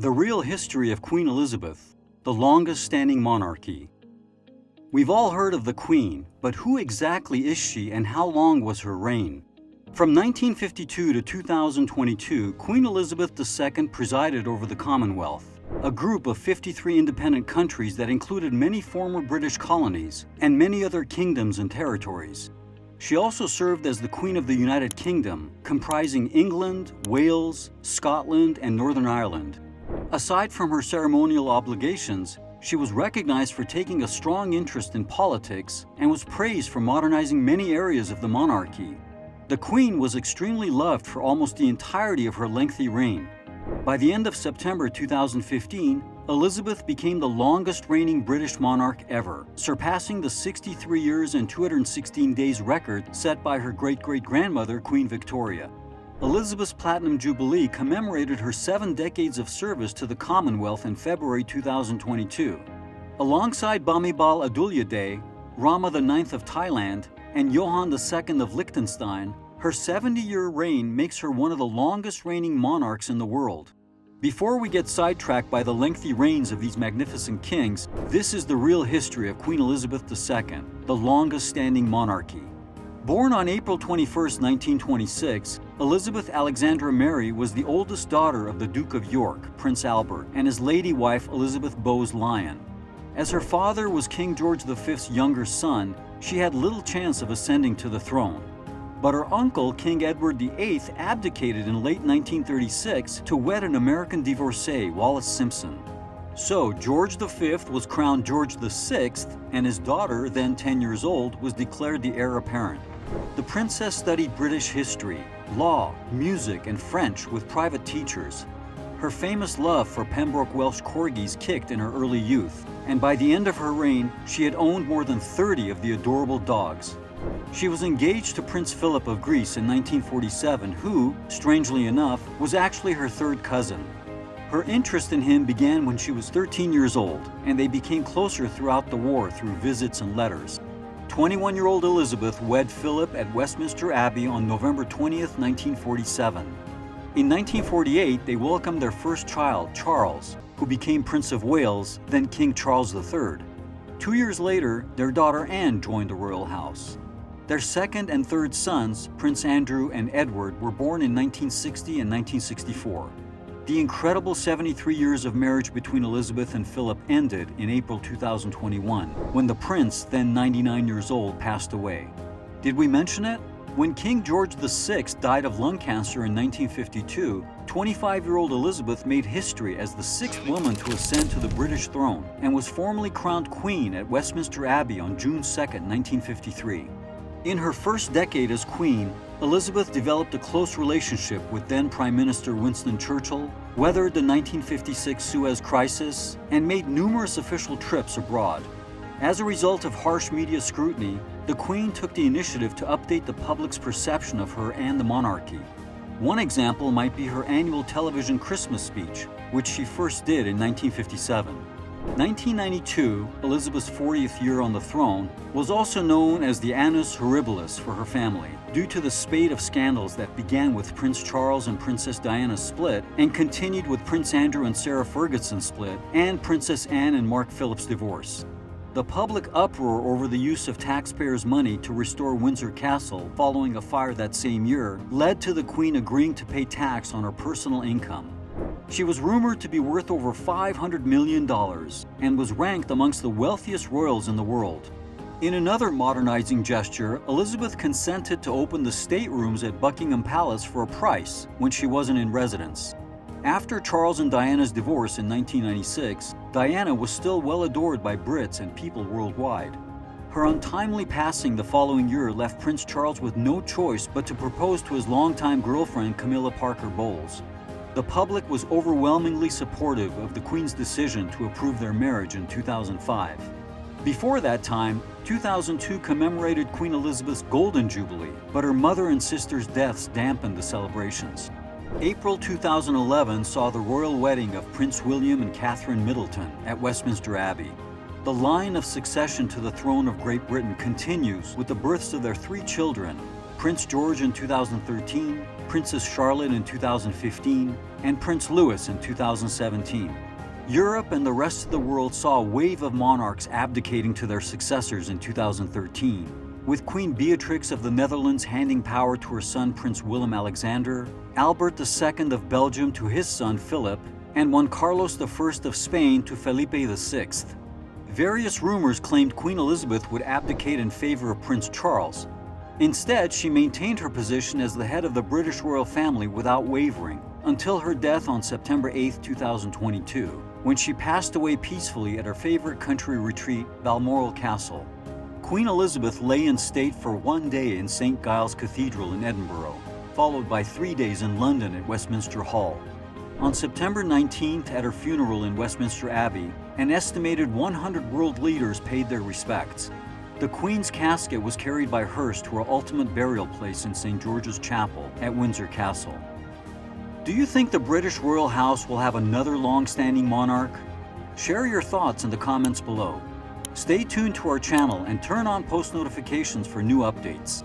The real history of Queen Elizabeth, the longest-standing monarchy. We've all heard of the Queen, but who exactly is she and how long was her reign? From 1952 to 2022, Queen Elizabeth II presided over the Commonwealth, a group of 53 independent countries that included many former British colonies and many other kingdoms and territories. She also served as the Queen of the United Kingdom, comprising England, Wales, Scotland, and Northern Ireland. Aside from her ceremonial obligations, she was recognized for taking a strong interest in politics and was praised for modernizing many areas of the monarchy. The Queen was extremely loved for almost the entirety of her lengthy reign. By the end of September 2015, Elizabeth became the longest reigning British monarch ever, surpassing the 63 years and 216 days record set by her great-great-grandmother, Queen Victoria. Elizabeth's Platinum Jubilee commemorated her 7 decades of service to the Commonwealth in February 2022. Alongside Bhumibol Adulyadej, Rama IX of Thailand, and Johann II of Liechtenstein, her 70-year reign makes her one of the longest-reigning monarchs in the world. Before we get sidetracked by the lengthy reigns of these magnificent kings, this is the real history of Queen Elizabeth II, the longest-standing monarchy. Born on April 21, 1926, Elizabeth Alexandra Mary was the oldest daughter of the Duke of York, Prince Albert, and his lady wife Elizabeth Bowes-Lyon. As her father was King George V's younger son, she had little chance of ascending to the throne. But her uncle, King Edward VIII, abdicated in late 1936 to wed an American divorcee, Wallis Simpson. So George V was crowned George VI, and his daughter, then 10 years old, was declared the heir apparent. The princess studied British history, law, music, and French with private teachers. Her famous love for Pembroke Welsh corgis kicked in her early youth, and by the end of her reign, she had owned more than 30 of the adorable dogs. She was engaged to Prince Philip of Greece in 1947, who, strangely enough, was actually her third cousin. Her interest in him began when she was 13 years old, and they became closer throughout the war through visits and letters. 21-year-old Elizabeth wed Philip at Westminster Abbey on November 20, 1947. In 1948, they welcomed their first child, Charles, who became Prince of Wales, then King Charles III. 2 years later, their daughter Anne joined the royal house. Their second and third sons, Prince Andrew and Edward, were born in 1960 and 1964. The incredible 73 years of marriage between Elizabeth and Philip ended in April 2021, when the prince, then 99 years old, passed away. Did we mention it? When King George VI died of lung cancer in 1952, 25-year-old Elizabeth made history as the 6th woman to ascend to the British throne and was formally crowned Queen at Westminster Abbey on June 2, 1953. In her first decade as Queen, Elizabeth developed a close relationship with then Prime Minister Winston Churchill, weathered the 1956 Suez Crisis, and made numerous official trips abroad. As a result of harsh media scrutiny, the Queen took the initiative to update the public's perception of her and the monarchy. One example might be her annual television Christmas speech, which she first did in 1957. 1992, Elizabeth's 40th year on the throne, was also known as the Annus Horribilis for her family, due to the spate of scandals that began with Prince Charles and Princess Diana's split and continued with Prince Andrew and Sarah Ferguson's split and Princess Anne and Mark Philip's divorce. The public uproar over the use of taxpayers' money to restore Windsor Castle following a fire that same year led to the Queen agreeing to pay tax on her personal income. She was rumored to be worth over $500 million and was ranked amongst the wealthiest royals in the world. In another modernizing gesture, Elizabeth consented to open the staterooms at Buckingham Palace for a price when she wasn't in residence. After Charles and Diana's divorce in 1996, Diana was still well adored by Brits and people worldwide. Her untimely passing the following year left Prince Charles with no choice but to propose to his longtime girlfriend Camilla Parker Bowles. The public was overwhelmingly supportive of the Queen's decision to approve their marriage in 2005. Before that time, 2002 commemorated Queen Elizabeth's Golden Jubilee, but her mother and sister's deaths dampened the celebrations. April 2011 saw the royal wedding of Prince William and Catherine Middleton at Westminster Abbey. The line of succession to the throne of Great Britain continues with the births of their 3 children, Prince George in 2013, Princess Charlotte in 2015, and Prince Louis in 2017. Europe and the rest of the world saw a wave of monarchs abdicating to their successors in 2013, with Queen Beatrix of the Netherlands handing power to her son Prince Willem-Alexander, Albert II of Belgium to his son Philip, and Juan Carlos I of Spain to Felipe VI. Various rumors claimed Queen Elizabeth would abdicate in favor of Prince Charles. Instead, she maintained her position as the head of the British royal family without wavering, until her death on September 8, 2022, when she passed away peacefully at her favorite country retreat, Balmoral Castle. Queen Elizabeth lay in state for 1 day in St. Giles Cathedral in Edinburgh, followed by 3 days in London at Westminster Hall. On September 19th, at her funeral in Westminster Abbey, an estimated 100 world leaders paid their respects. The Queen's casket was carried by hearse to her ultimate burial place in St. George's Chapel at Windsor Castle. Do you think the British royal house will have another long-standing monarch? Share your thoughts in the comments below. Stay tuned to our channel and turn on post notifications for new updates.